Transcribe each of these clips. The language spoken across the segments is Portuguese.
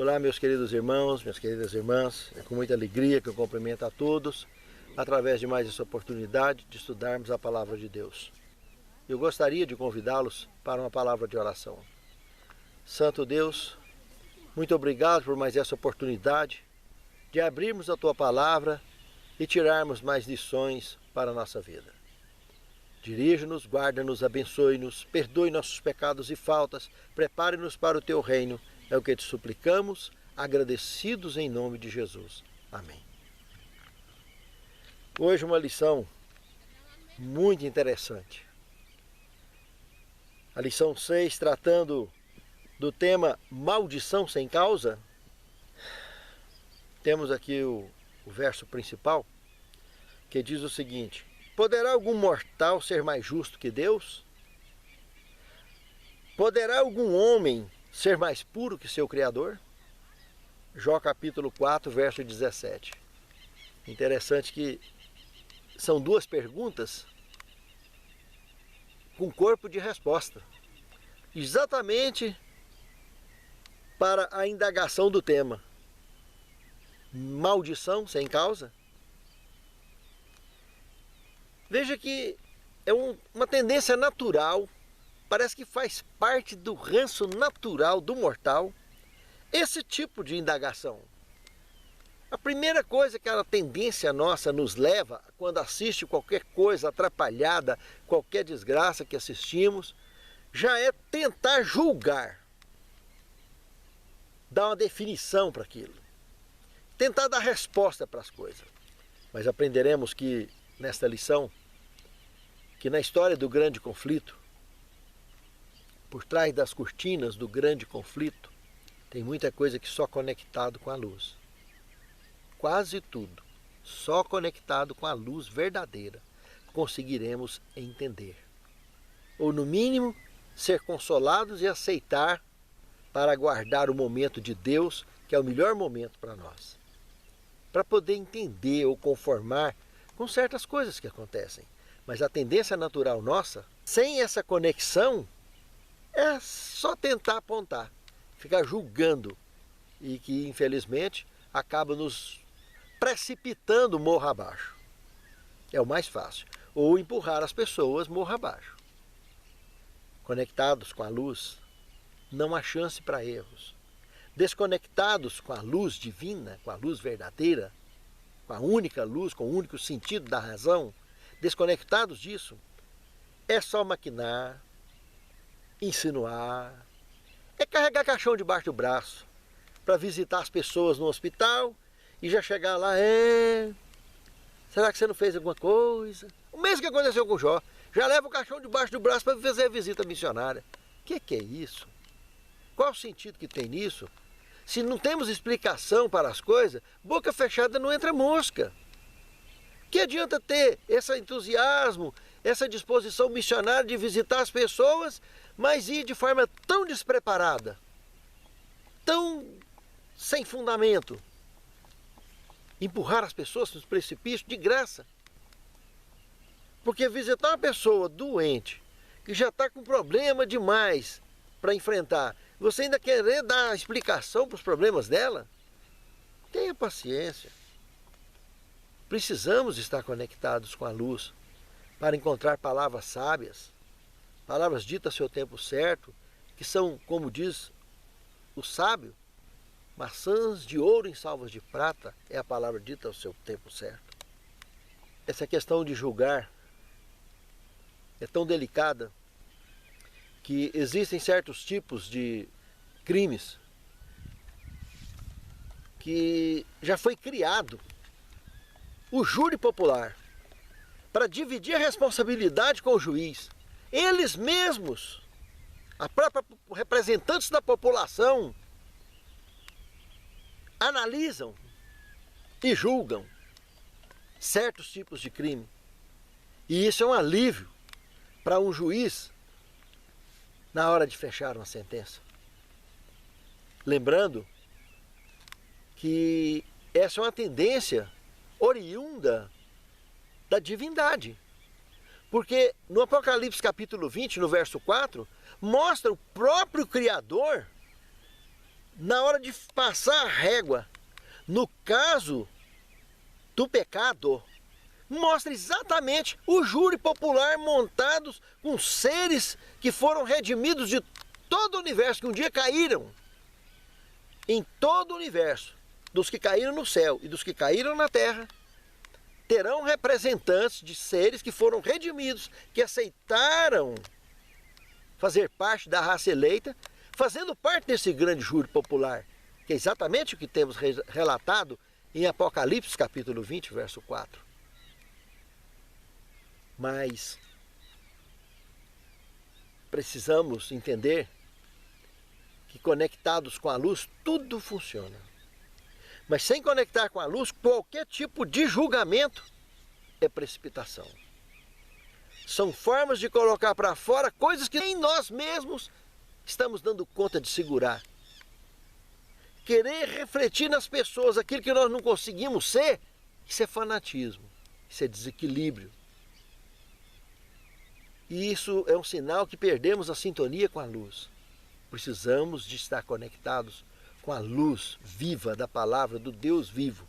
Olá, meus queridos irmãos, minhas queridas irmãs. É com muita alegria que eu cumprimento a todos através de mais essa oportunidade de estudarmos a Palavra de Deus. Eu gostaria de convidá-los para uma palavra de oração. Santo Deus, muito obrigado por mais essa oportunidade de abrirmos a Tua Palavra e tirarmos mais lições para a nossa vida. Dirige-nos, guarda-nos, abençoe-nos, perdoe nossos pecados e faltas, prepare-nos para o Teu reino. É o que te suplicamos, agradecidos em nome de Jesus. Amém. Hoje uma lição muito interessante. A lição 6, tratando do tema maldição sem causa. Temos aqui o verso principal, que diz o seguinte: poderá algum mortal ser mais justo que Deus? Poderá algum homem ser mais puro que seu Criador? Jó capítulo 4, verso 17. Interessante que são duas perguntas com corpo de resposta, exatamente para a indagação do tema. Maldição sem causa? Veja que é uma tendência natural, parece que faz parte do ranço natural do mortal, esse tipo de indagação. A primeira coisa que a tendência nossa nos leva, quando assiste qualquer coisa atrapalhada, qualquer desgraça que assistimos, já é tentar julgar, dar uma definição para aquilo, tentar dar resposta para as coisas. Mas aprenderemos que, nesta lição, que na história do grande conflito, por trás das cortinas do grande conflito, tem muita coisa que só conectado com a luz. Quase tudo, só conectado com a luz verdadeira, conseguiremos entender. Ou, no mínimo, ser consolados e aceitar para aguardar o momento de Deus, que é o melhor momento para nós. Para poder entender ou conformar com certas coisas que acontecem. Mas a tendência natural nossa, sem essa conexão, é só tentar apontar, ficar julgando, e que, infelizmente, acaba nos precipitando morro abaixo. É o mais fácil. Ou empurrar as pessoas morro abaixo. Conectados com a luz, não há chance para erros. Desconectados com a luz divina, com a luz verdadeira, com a única luz, com o único sentido da razão, desconectados disso, é só maquinar, insinuar, é carregar caixão debaixo do braço para visitar as pessoas no hospital e já chegar lá, será que você não fez alguma coisa? O mesmo que aconteceu com o Jó, já leva o caixão debaixo do braço para fazer a visita missionária. Que é isso? Qual o sentido que tem nisso? Se não temos explicação para as coisas, boca fechada não entra mosca. Que adianta ter esse entusiasmo, essa disposição missionária de visitar as pessoas, mas ir de forma tão despreparada, tão sem fundamento, empurrar as pessoas nos precipícios de graça? Porque visitar uma pessoa doente, que já está com problema demais para enfrentar, você ainda querer dar explicação para os problemas dela? Tenha paciência. Precisamos estar conectados com a luz para encontrar palavras sábias, palavras ditas ao seu tempo certo, que são, como diz o sábio, maçãs de ouro em salvas de prata, é a palavra dita ao seu tempo certo. Essa questão de julgar é tão delicada que existem certos tipos de crimes que já foi criado o júri popular para dividir a responsabilidade com o juiz. Eles mesmos, a própria representantes da população, analisam e julgam certos tipos de crime. E isso é um alívio para um juiz na hora de fechar uma sentença. Lembrando que essa é uma tendência oriunda da divindade. Porque no Apocalipse capítulo 20, no verso 4, mostra o próprio Criador na hora de passar a régua, no caso do pecado, mostra exatamente o júri popular montados com seres que foram redimidos de todo o universo, que um dia caíram. Em todo o universo, dos que caíram no céu e dos que caíram na terra, terão representantes de seres que foram redimidos, que aceitaram fazer parte da raça eleita, fazendo parte desse grande júri popular, que é exatamente o que temos relatado em Apocalipse capítulo 20, verso 4. Mas precisamos entender que conectados com a luz tudo funciona. Mas sem conectar com a luz, qualquer tipo de julgamento é precipitação. São formas de colocar para fora coisas que nem nós mesmos estamos dando conta de segurar. Querer refletir nas pessoas aquilo que nós não conseguimos ser, isso é fanatismo, isso é desequilíbrio. E isso é um sinal que perdemos a sintonia com a luz. Precisamos de estar conectados com a luz viva da palavra do Deus vivo.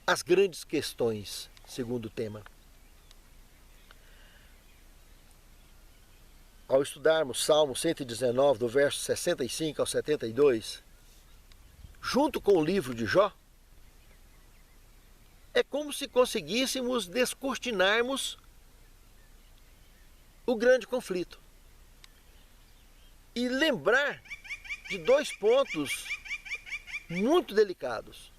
As grandes questões, segundo o tema. Ao estudarmos Salmo 119, do verso 65 ao 72, junto com o livro de Jó, é como se conseguíssemos descortinarmos o grande conflito e lembrar de dois pontos muito delicados,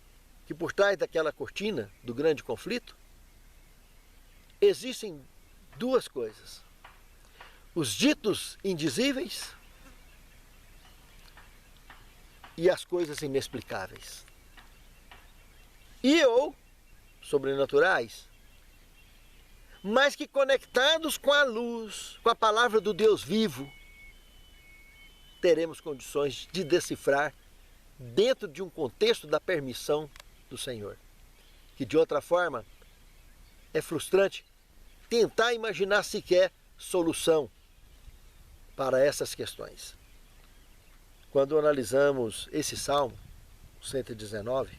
que por trás daquela cortina do grande conflito existem duas coisas: os ditos indizíveis e as coisas inexplicáveis e ou sobrenaturais, mas que conectados com a luz, com a palavra do Deus vivo, teremos condições de decifrar dentro de um contexto da permissão do Senhor. Que de outra forma é frustrante tentar imaginar sequer solução para essas questões. Quando analisamos esse Salmo 119,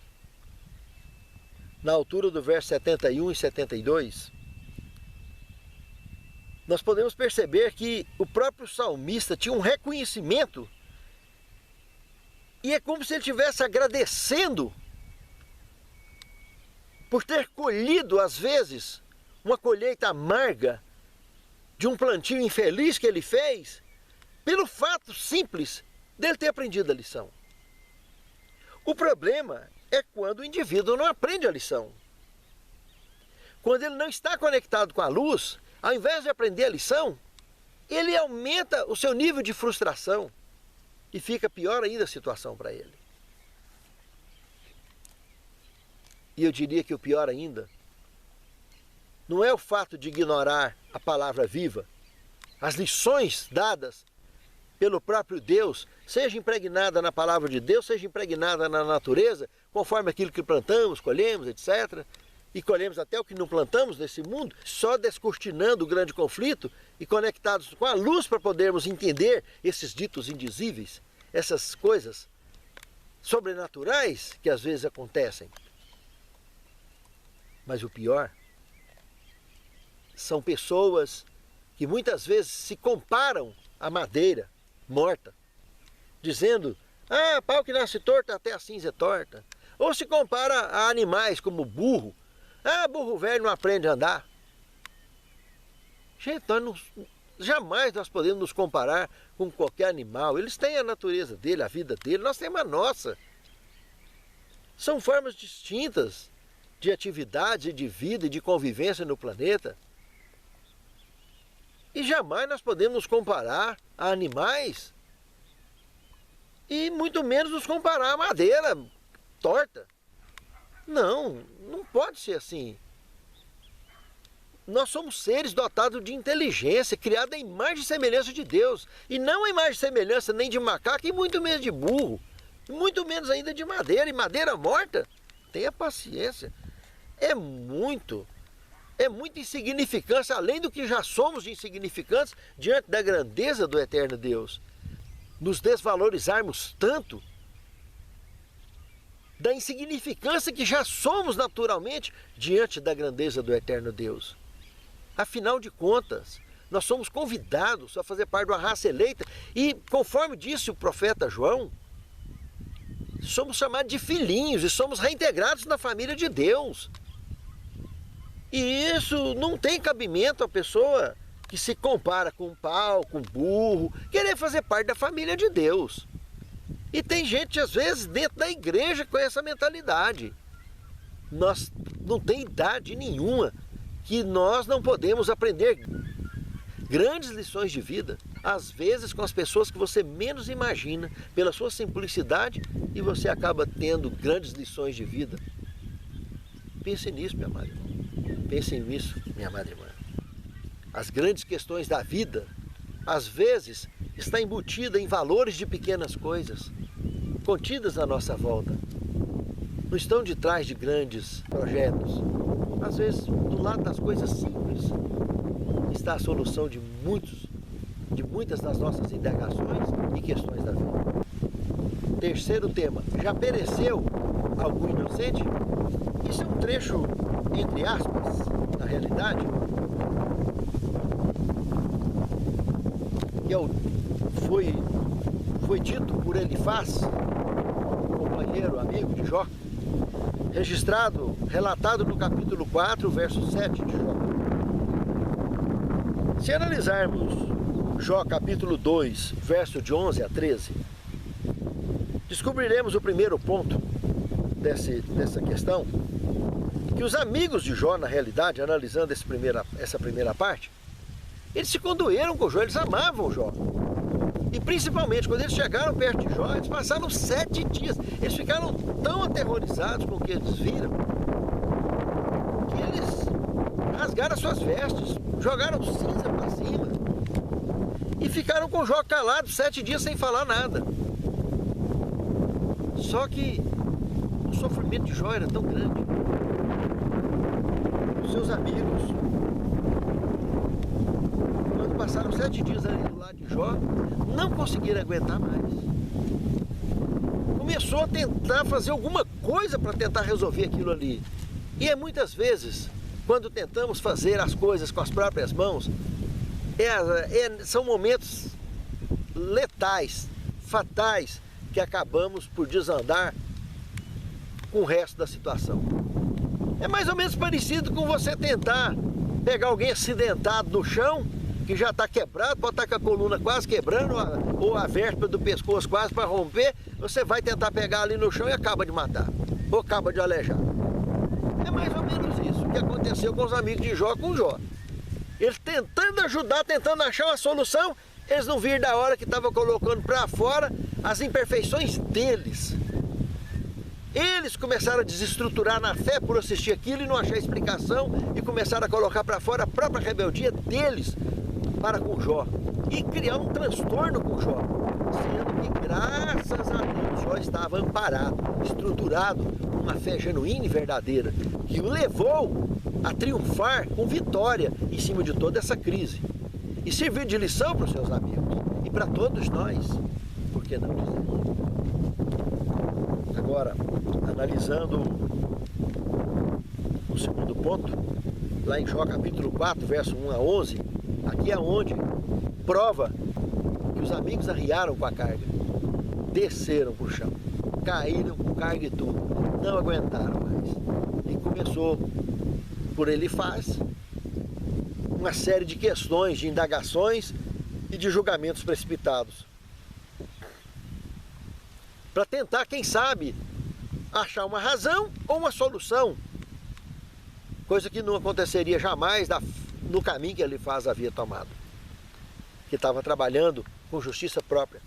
na altura do verso 71 e 72, nós podemos perceber que o próprio salmista tinha um reconhecimento e é como se ele estivesse agradecendo por ter colhido, às vezes, uma colheita amarga de um plantio infeliz que ele fez, pelo fato simples dele ter aprendido a lição. O problema é quando o indivíduo não aprende a lição. Quando ele não está conectado com a luz, ao invés de aprender a lição, ele aumenta o seu nível de frustração e fica pior ainda a situação para ele. E eu diria que o pior ainda não é o fato de ignorar a palavra viva, as lições dadas pelo próprio Deus, seja impregnada na palavra de Deus, seja impregnada na natureza, conforme aquilo que plantamos, colhemos, etc., e colhemos até o que não plantamos nesse mundo, só descortinando o grande conflito e conectados com a luz para podermos entender esses ditos indizíveis, essas coisas sobrenaturais que às vezes acontecem. Mas o pior são pessoas que muitas vezes se comparam à madeira morta, dizendo: ah, pau que nasce torto até a cinza é torta. Ou se compara a animais como burro. Ah, burro velho não aprende a andar. Gente, jamais nós podemos nos comparar com qualquer animal. Eles têm a natureza dele, a vida dele, nós temos a nossa. São formas distintas de atividade, de vida e de convivência no planeta. E jamais nós podemos nos comparar a animais e muito menos nos comparar a madeira torta. Não, não pode ser assim. Nós somos seres dotados de inteligência, criados à imagem e semelhança de Deus. E não a imagem e semelhança nem de macaco e muito menos de burro. Muito menos ainda de madeira. E madeira morta, tenha paciência. É muita insignificância, além do que já somos de insignificantes diante da grandeza do eterno Deus. nos desvalorizarmos tanto da insignificância que já somos naturalmente diante da grandeza do eterno Deus. Afinal de contas, nós somos convidados a fazer parte de uma raça eleita e, conforme disse o profeta João, somos chamados de filhinhos e somos reintegrados na família de Deus. E isso não tem cabimento a pessoa que se compara com um pau, com um burro, querer fazer parte da família de Deus. E tem gente, às vezes, dentro da igreja com essa mentalidade. Nós não tem idade nenhuma que nós não podemos aprender grandes lições de vida, às vezes com as pessoas que você menos imagina, pela sua simplicidade, e você acaba tendo grandes lições de vida. Pense nisso, minha amada irmã. Pense nisso, minha amada irmã. As grandes questões da vida, às vezes, está embutida em valores de pequenas coisas, contidas à nossa volta. Não estão de trás de grandes projetos. Às vezes, do lado das coisas simples, está a solução de muitas das nossas indagações e questões da vida. Terceiro tema, já pereceu algum inocente? Isso é um trecho, entre aspas, na realidade, que foi dito por Elifaz, companheiro, amigo de Jó, relatado no capítulo 4, verso 7 de Jó. Se analisarmos Jó capítulo 2, verso de 11 a 13, descobriremos o primeiro ponto dessa questão, que os amigos de Jó, na realidade, analisando essa primeira parte, eles se condoeram com Jó, eles amavam Jó. E principalmente quando eles chegaram perto de Jó, eles passaram 7 dias. Eles ficaram tão aterrorizados com o que eles viram, que eles rasgaram as suas vestes, jogaram cinza para cima e ficaram com Jó calado 7 dias sem falar nada. Só que o sofrimento de Jó era tão grande. Os seus amigos, quando passaram 7 dias ali do lado de Jó, não conseguiram aguentar mais. Começou a tentar fazer alguma coisa para tentar resolver aquilo ali. E muitas vezes, quando tentamos fazer as coisas com as próprias mãos, são momentos letais, fatais, que acabamos por desandar com o resto da situação. É mais ou menos parecido com você tentar pegar alguém acidentado no chão, que já está quebrado, pode estar com a coluna quase quebrando, ou a vértebra do pescoço quase para romper, você vai tentar pegar ali no chão e acaba de matar, ou acaba de alejar. É mais ou menos isso que aconteceu com os amigos de Jó com Jó. Eles tentando ajudar, tentando achar uma solução, eles não viram da hora que estavam colocando para fora as imperfeições deles. Eles começaram a desestruturar na fé por assistir aquilo e não achar explicação, e começaram a colocar para fora a própria rebeldia deles para com Jó e criar um transtorno com Jó, sendo que graças a Deus Jó estava amparado, estruturado, uma fé genuína e verdadeira, que o levou a triunfar com vitória em cima de toda essa crise e servir de lição para os seus amigos e para todos nós, por que não dizer? Agora, analisando o segundo ponto, lá em Jó capítulo 4, verso 1 a 11, aqui é onde prova que os amigos arriaram com a carga, desceram para o chão, caíram com carga e tudo, não aguentaram mais. E começou por Elifaz uma série de questões, de indagações e de julgamentos precipitados, para tentar, quem sabe, achar uma razão ou uma solução, coisa que não aconteceria jamais no caminho que Elifaz havia tomado, que estava trabalhando com justiça própria.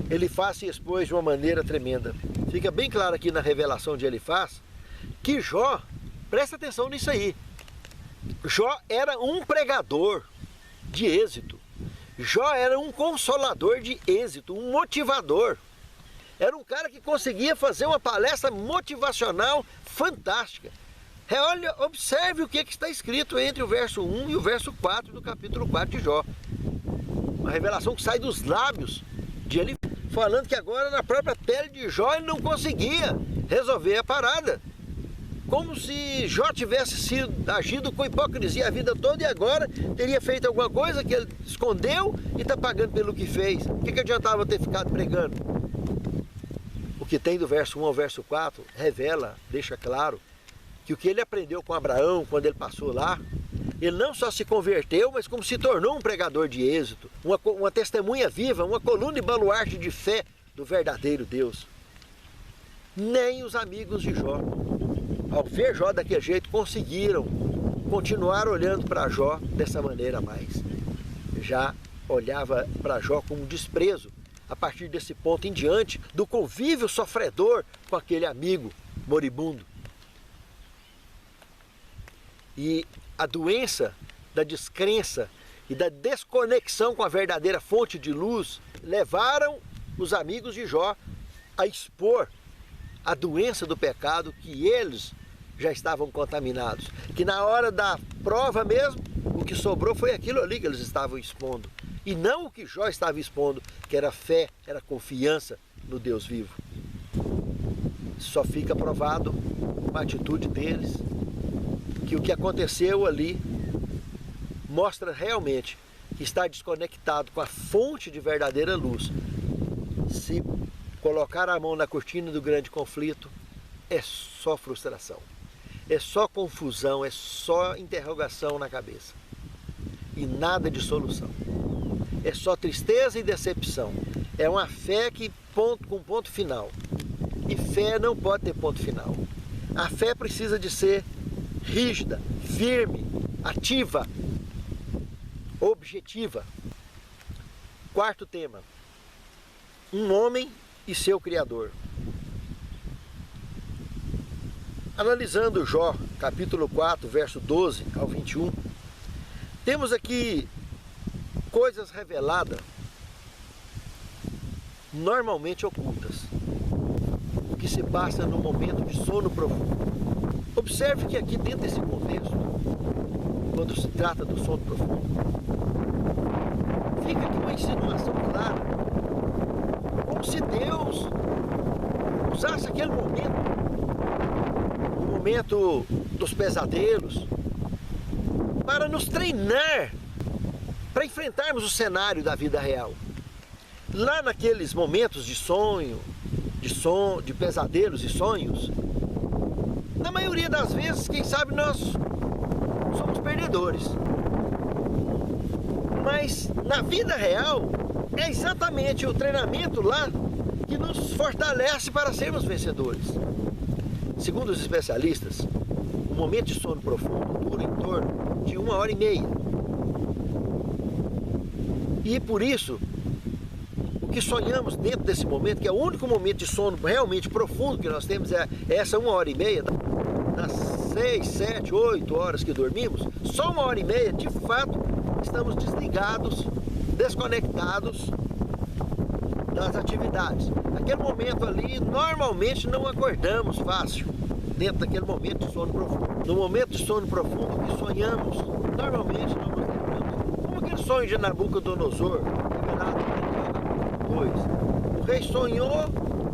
Elifaz se expôs de uma maneira tremenda. Fica bem claro aqui na revelação de Elifaz que Jó, presta atenção nisso aí, Jó era um pregador de êxito, Jó era um consolador de êxito, um motivador. Era um cara que conseguia fazer uma palestra motivacional fantástica. Olha, observe o que está escrito entre o verso 1 e o verso 4 do capítulo 4 de Jó. Uma revelação que sai dos lábios de ele, falando que agora na própria pele de Jó ele não conseguia resolver a parada. Como se Jó tivesse agido com hipocrisia a vida toda e agora teria feito alguma coisa que ele escondeu e está pagando pelo que fez. O que adiantava ter ficado pregando? O que tem do verso 1 ao verso 4 revela, deixa claro, que o que ele aprendeu com Abraão quando ele passou lá, ele não só se converteu, mas como se tornou um pregador de êxito, uma testemunha viva, uma coluna e baluarte de fé do verdadeiro Deus. Nem os amigos de Jó, ao ver Jó daquele jeito, conseguiram continuar olhando para Jó dessa maneira mais. Já olhava para Jó com um desprezo, a partir desse ponto em diante, do convívio sofredor com aquele amigo moribundo. E a doença da descrença e da desconexão com a verdadeira fonte de luz levaram os amigos de Jó a expor a doença do pecado que eles já estavam contaminados. Que na hora da prova mesmo, o que sobrou foi aquilo ali que eles estavam expondo. E não o que Jó estava expondo, que era fé, era confiança no Deus vivo. Só fica provado com a atitude deles que o que aconteceu ali mostra realmente que está desconectado com a fonte de verdadeira luz. Se colocar a mão na cortina do grande conflito, é só frustração, é só confusão, é só interrogação na cabeça e nada de solução. É só tristeza e decepção. É uma fé com ponto final. E fé não pode ter ponto final. A fé precisa de ser rígida, firme, ativa, objetiva. Quarto tema: um homem e seu Criador. Analisando Jó, capítulo 4, verso 12 ao 21, temos aqui coisas reveladas, normalmente ocultas, o que se passa no momento de sono profundo. Observe que aqui dentro desse contexto, quando se trata do sono profundo, fica aqui uma insinuação clara, como se Deus usasse aquele momento, o momento dos pesadelos, para nos treinar, para enfrentarmos o cenário da vida real. Lá naqueles momentos de sonho, de pesadelos e sonhos, na maioria das vezes, quem sabe nós somos perdedores. Mas na vida real, é exatamente o treinamento lá que nos fortalece para sermos vencedores. Segundo os especialistas, o momento de sono profundo dura em torno de 1h30. E por isso, o que sonhamos dentro desse momento, que é o único momento de sono realmente profundo que nós temos, é essa 1h30, das 6, 7, 8 horas que dormimos, só 1h30, de fato, estamos desligados, desconectados das atividades. Naquele momento ali, normalmente não acordamos fácil, dentro daquele momento de sono profundo. No momento de sono profundo, o que sonhamos, normalmente não acordamos. Como aquele sonho de Nabucodonosor, revelado em 2. O rei sonhou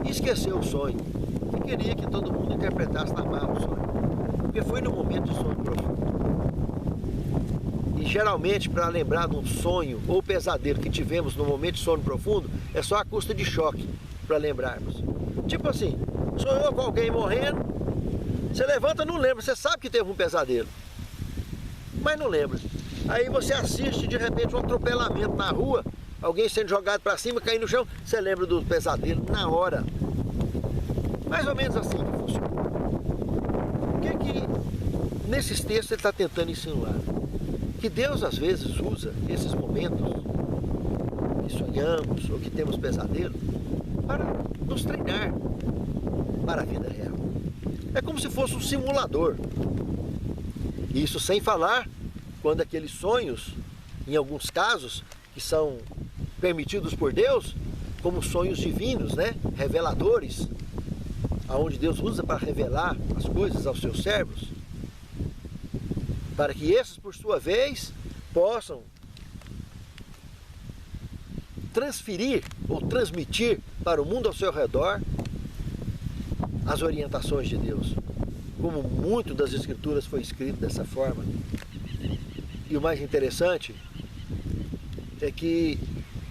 e esqueceu o sonho. E queria que todo mundo interpretasse na marra o sonho. Porque foi no momento de sono profundo. E geralmente, para lembrar de um sonho ou pesadelo que tivemos no momento de sono profundo, é só a custa de choque para lembrarmos. Tipo assim, sonhou com alguém morrendo, você levanta e não lembra, você sabe que teve um pesadelo, mas não lembra. Aí você assiste de repente um atropelamento na rua, alguém sendo jogado para cima, caindo no chão, você lembra do pesadelo na hora. Mais ou menos assim que funciona. O que nesses textos ele está tentando insinuar? Que Deus às vezes usa esses momentos que sonhamos ou que temos pesadelo para nos treinar para a vida real. É como se fosse um simulador. Isso sem falar quando aqueles sonhos, em alguns casos, que são permitidos por Deus, como sonhos divinos, né? Reveladores, aonde Deus usa para revelar as coisas aos seus servos, para que esses, por sua vez, possam transferir ou transmitir para o mundo ao seu redor as orientações de Deus. Como muito das Escrituras foi escrito dessa forma. E o mais interessante é que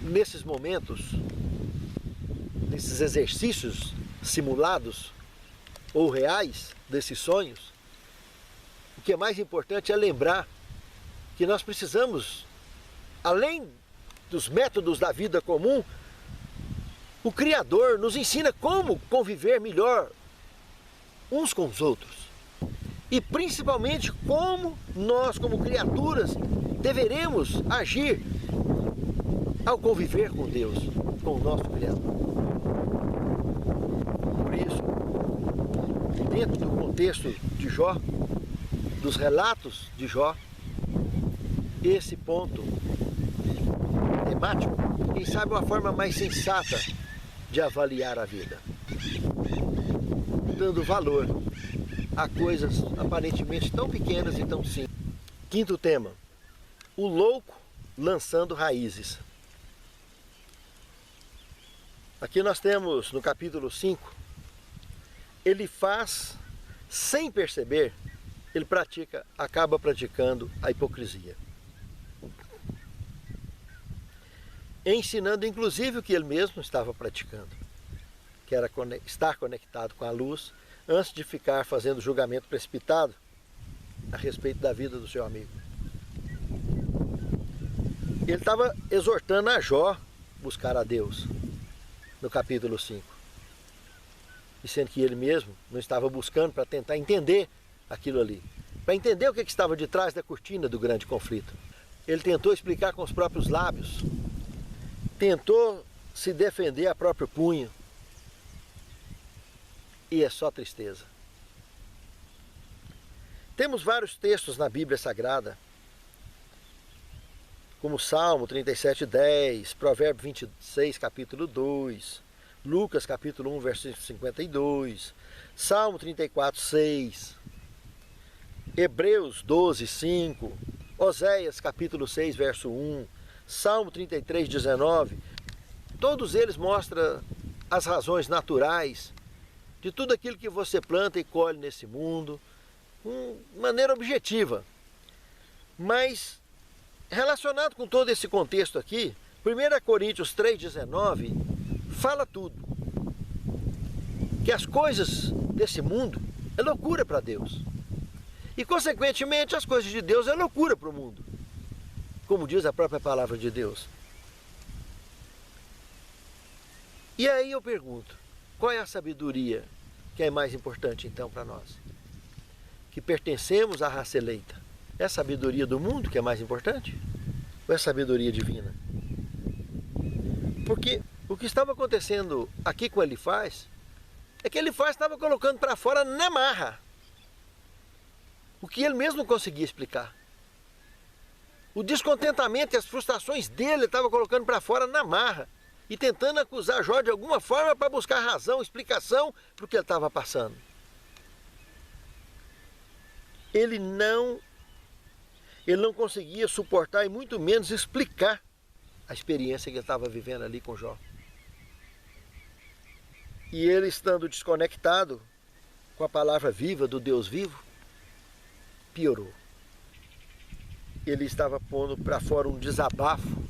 nesses momentos, nesses exercícios simulados ou reais desses sonhos, o que é mais importante é lembrar que nós precisamos, além dos métodos da vida comum, o Criador nos ensina como conviver melhor uns com os outros. E principalmente como nós, como criaturas, deveremos agir ao conviver com Deus, com o nosso Criador. Por isso, dentro do contexto de Jó, dos relatos de Jó, esse ponto temático, quem sabe uma forma mais sensata de avaliar a vida, dando valor a coisas aparentemente tão pequenas e tão simples. Quinto tema, o louco lançando raízes. Aqui nós temos no capítulo 5, ele faz sem perceber, ele acaba praticando a hipocrisia. Ensinando inclusive o que ele mesmo estava praticando, que era estar conectado com a luz, antes de ficar fazendo julgamento precipitado a respeito da vida do seu amigo. Ele estava exortando a Jó buscar a Deus, no capítulo 5. E sendo que ele mesmo não estava buscando para tentar entender aquilo ali, para entender o que estava de trás da cortina do grande conflito. Ele tentou explicar com os próprios lábios, tentou se defender a próprio punho, e é só tristeza. Temos vários textos na Bíblia Sagrada, como Salmo 37:10, Provérbio 26, capítulo 2, Lucas capítulo 1, versículo 52, Salmo 34:6, Hebreus 12:5, Oséias capítulo 6, verso 1, Salmo 33:19. Todos eles mostram as razões naturais de tudo aquilo que você planta e colhe nesse mundo, de maneira objetiva. Mas, relacionado com todo esse contexto aqui, 1 Coríntios 3,19 fala tudo. Que as coisas desse mundo é loucura para Deus. E, consequentemente, as coisas de Deus é loucura para o mundo. Como diz a própria palavra de Deus. E aí eu pergunto, qual é a sabedoria que é mais importante então para nós? Que pertencemos à raça eleita. É a sabedoria do mundo que é mais importante? Ou é a sabedoria divina? Porque o que estava acontecendo aqui com Elifaz é que Elifaz estava colocando para fora na marra o que ele mesmo não conseguia explicar. O descontentamento e as frustrações dele estava colocando para fora na marra e tentando acusar Jó de alguma forma para buscar razão, explicação para o que ele estava passando. Ele não conseguia suportar e muito menos explicar a experiência que ele estava vivendo ali com Jó. E ele, estando desconectado com a palavra viva do Deus vivo, piorou. Ele estava pondo para fora um desabafo,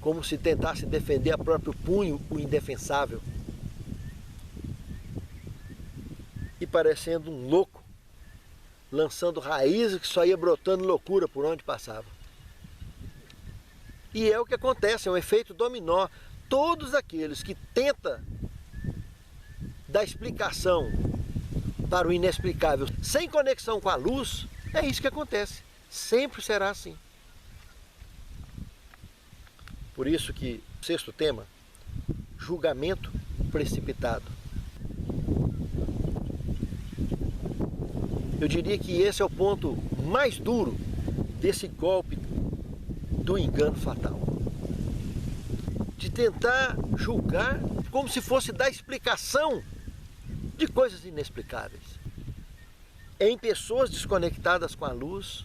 como se tentasse defender a próprio punho, o indefensável. E parecendo um louco, lançando raízes que só ia brotando loucura por onde passava. E é o que acontece, é um efeito dominó. Todos aqueles que tentam dar explicação para o inexplicável, sem conexão com a luz, é isso que acontece. Sempre será assim. Por isso que, sexto tema, julgamento precipitado. Eu diria que esse é o ponto mais duro desse golpe do engano fatal. De tentar julgar como se fosse dar explicação de coisas inexplicáveis. Em pessoas desconectadas com a luz,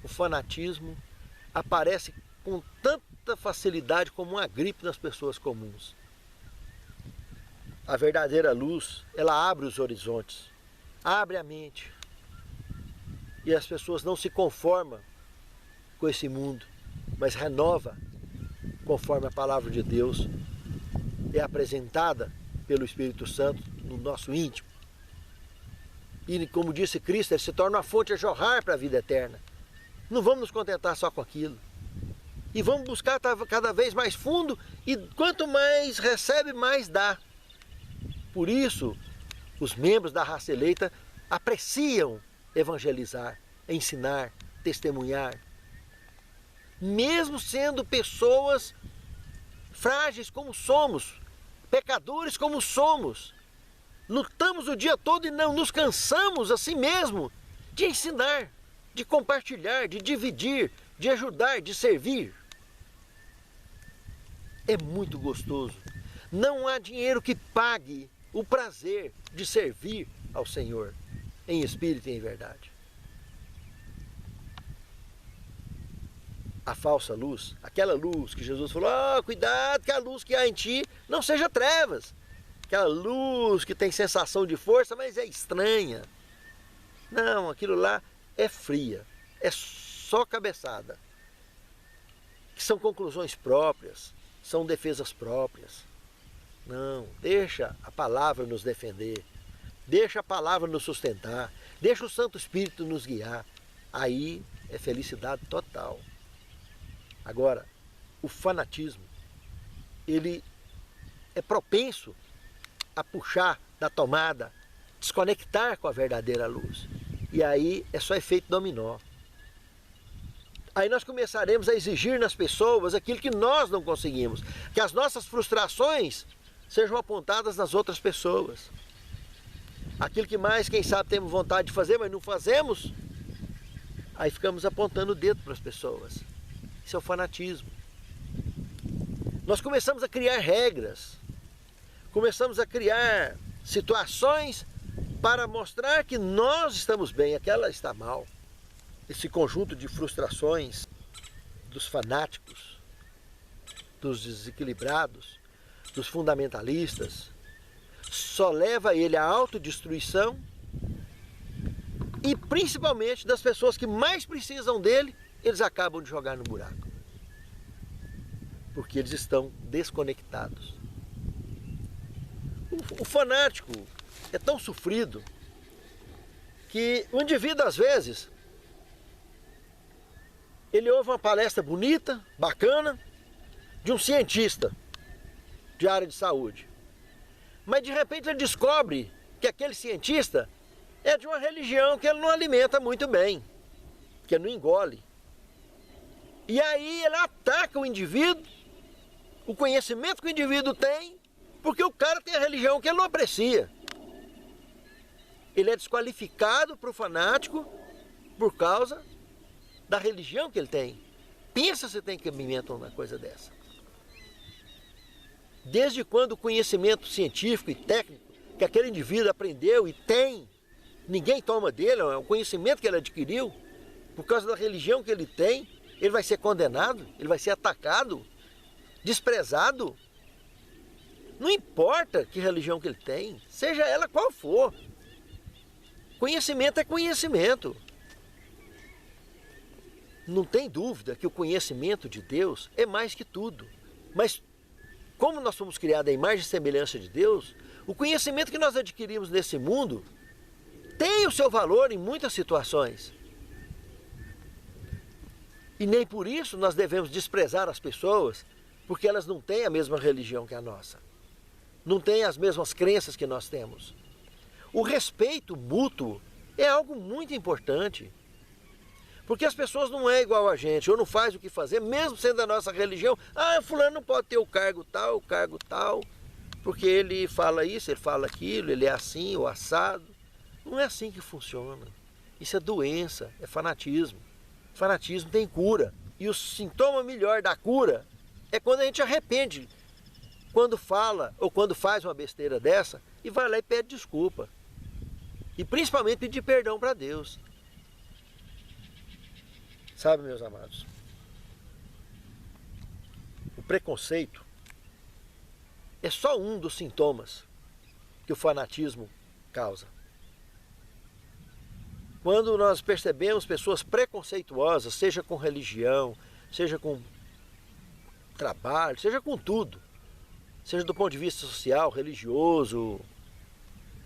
o fanatismo aparece com tanta facilidade como uma gripe nas pessoas comuns. A verdadeira luz, ela abre os horizontes, abre a mente. E as pessoas não se conformam com esse mundo, mas renova conforme a palavra de Deus é apresentada pelo Espírito Santo no nosso íntimo. E como disse Cristo, ele se torna uma fonte a jorrar para a vida eterna. Não vamos nos contentar só com aquilo. E vamos buscar cada vez mais fundo, e quanto mais recebe, mais dá. Por isso, os membros da raça eleita apreciam evangelizar, ensinar, testemunhar. Mesmo sendo pessoas frágeis como somos, pecadores como somos, lutamos o dia todo e não nos cansamos assim mesmo de ensinar, de compartilhar, de dividir, de ajudar, de servir. É muito gostoso. Não há dinheiro que pague o prazer de servir ao Senhor em espírito e em verdade. A falsa luz, aquela luz que Jesus falou, cuidado que a luz que há em ti não seja trevas. Aquela luz que tem sensação de força, mas é estranha. Não, aquilo lá é fria, é só cabeçada. Que são conclusões próprias, são defesas próprias. Não, deixa a palavra nos defender, deixa a palavra nos sustentar, deixa o Santo Espírito nos guiar. Aí é felicidade total. Agora, o fanatismo, ele é propenso a puxar da tomada, desconectar com a verdadeira luz. E aí é só efeito dominó. Aí nós começaremos a exigir nas pessoas aquilo que nós não conseguimos, que as nossas frustrações sejam apontadas nas outras pessoas. Aquilo que mais, quem sabe, temos vontade de fazer, mas não fazemos, aí ficamos apontando o dedo para as pessoas. Isso é o fanatismo. Nós começamos a criar regras, começamos a criar situações para mostrar que nós estamos bem, aquela está mal. Esse conjunto de frustrações dos fanáticos, dos desequilibrados, dos fundamentalistas, só leva ele à autodestruição e principalmente das pessoas que mais precisam dele, eles acabam de jogar no buraco. Porque eles estão desconectados. O fanático é tão sofrido que o indivíduo, às vezes, ele ouve uma palestra bonita, bacana, de um cientista de área de saúde. Mas de repente ele descobre que aquele cientista é de uma religião que ele não alimenta muito bem, que ele não engole. E aí ele ataca o indivíduo, o conhecimento que o indivíduo tem, porque o cara tem a religião que ele não aprecia. Ele é desqualificado para o fanático por causa da religião que ele tem. Pensa se tem cabimento uma coisa dessa. Desde quando o conhecimento científico e técnico que aquele indivíduo aprendeu e tem, ninguém toma dele, é um conhecimento que ele adquiriu, por causa da religião que ele tem, ele vai ser condenado, ele vai ser atacado, desprezado. Não importa que religião que ele tem, seja ela qual for. Conhecimento é conhecimento. Não tem dúvida que o conhecimento de Deus é mais que tudo. Mas como nós somos criados à imagem e semelhança de Deus, o conhecimento que nós adquirimos nesse mundo tem o seu valor em muitas situações. E nem por isso nós devemos desprezar as pessoas, porque elas não têm a mesma religião que a nossa. Não têm as mesmas crenças que nós temos. O respeito mútuo é algo muito importante. Porque as pessoas não é igual a gente, ou não faz o que fazer, mesmo sendo da nossa religião. Fulano não pode ter o cargo tal, porque ele fala isso, ele fala aquilo, ele é assim, ou assado. Não é assim que funciona. Isso é doença, é fanatismo. Fanatismo tem cura. E o sintoma melhor da cura é quando a gente arrepende. Quando fala ou quando faz uma besteira dessa e vai lá e pede desculpa. E principalmente pedir perdão para Deus. Sabe, meus amados? o preconceito é só um dos sintomas que o fanatismo causa. Quando nós percebemos pessoas preconceituosas, seja com religião, seja com trabalho, seja com tudo, seja do ponto de vista social, religioso,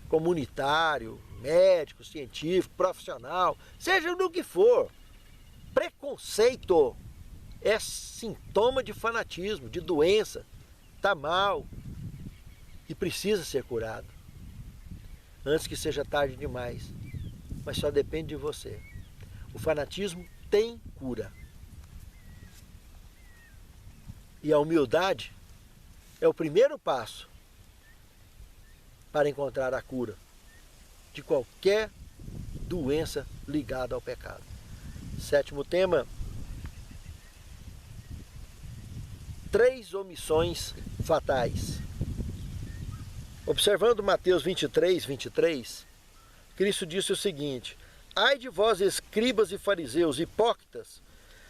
comunitário, médico, científico, profissional, seja do que for, preconceito é sintoma de fanatismo, de doença, está mal e precisa ser curado antes que seja tarde demais. Mas só depende de você. O fanatismo tem cura. E a humildade é o primeiro passo para encontrar a cura de qualquer doença ligada ao pecado. Sétimo tema: 3 omissões fatais. Observando Mateus 23, 23, Cristo disse o seguinte: ai de vós, escribas e fariseus, hipócritas,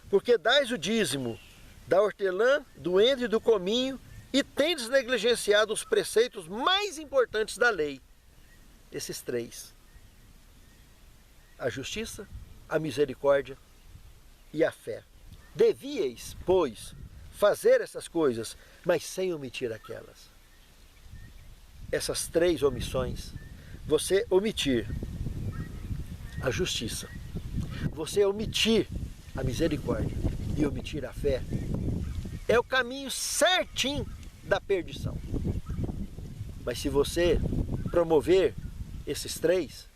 porque dais o dízimo da hortelã, do endro e do cominho, e tendes negligenciado os preceitos mais importantes da lei. Esses 3: a justiça, a misericórdia e a fé. Devíeis, pois, fazer essas coisas, mas sem omitir aquelas. Essas 3 omissões, você omitir a justiça, você omitir a misericórdia e omitir a fé, é o caminho certinho da perdição. Mas se você promover esses 3,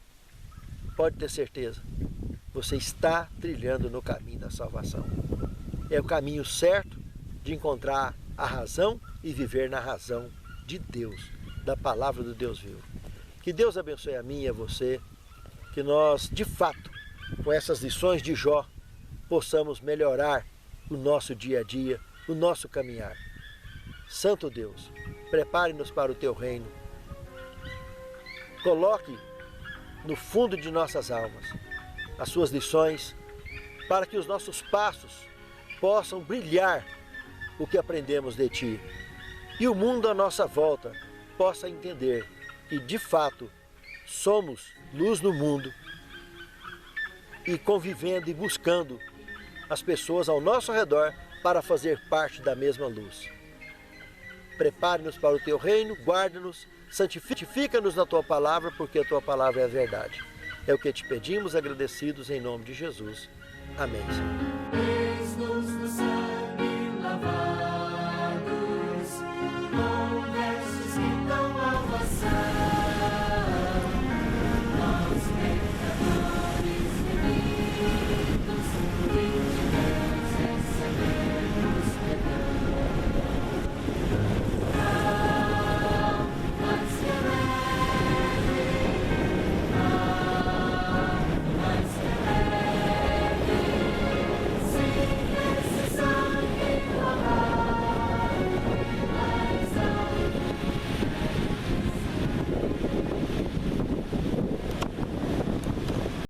pode ter certeza, você está trilhando no caminho da salvação. É o caminho certo de encontrar a razão e viver na razão de Deus, da palavra do Deus vivo. Que Deus abençoe a mim e a você, que nós, de fato, com essas lições de Jó, possamos melhorar o nosso dia a dia, o nosso caminhar. Santo Deus, prepare-nos para o teu reino. Coloque no fundo de nossas almas as suas lições, para que os nossos passos possam brilhar o que aprendemos de ti. E o mundo à nossa volta possa entender que, de fato, somos luz no mundo e convivendo e buscando as pessoas ao nosso redor para fazer parte da mesma luz. Prepare-nos para o teu reino, guarda-nos, santifica-nos na tua palavra, porque a tua palavra é a verdade. É o que te pedimos, agradecidos em nome de Jesus. Amém, Senhor.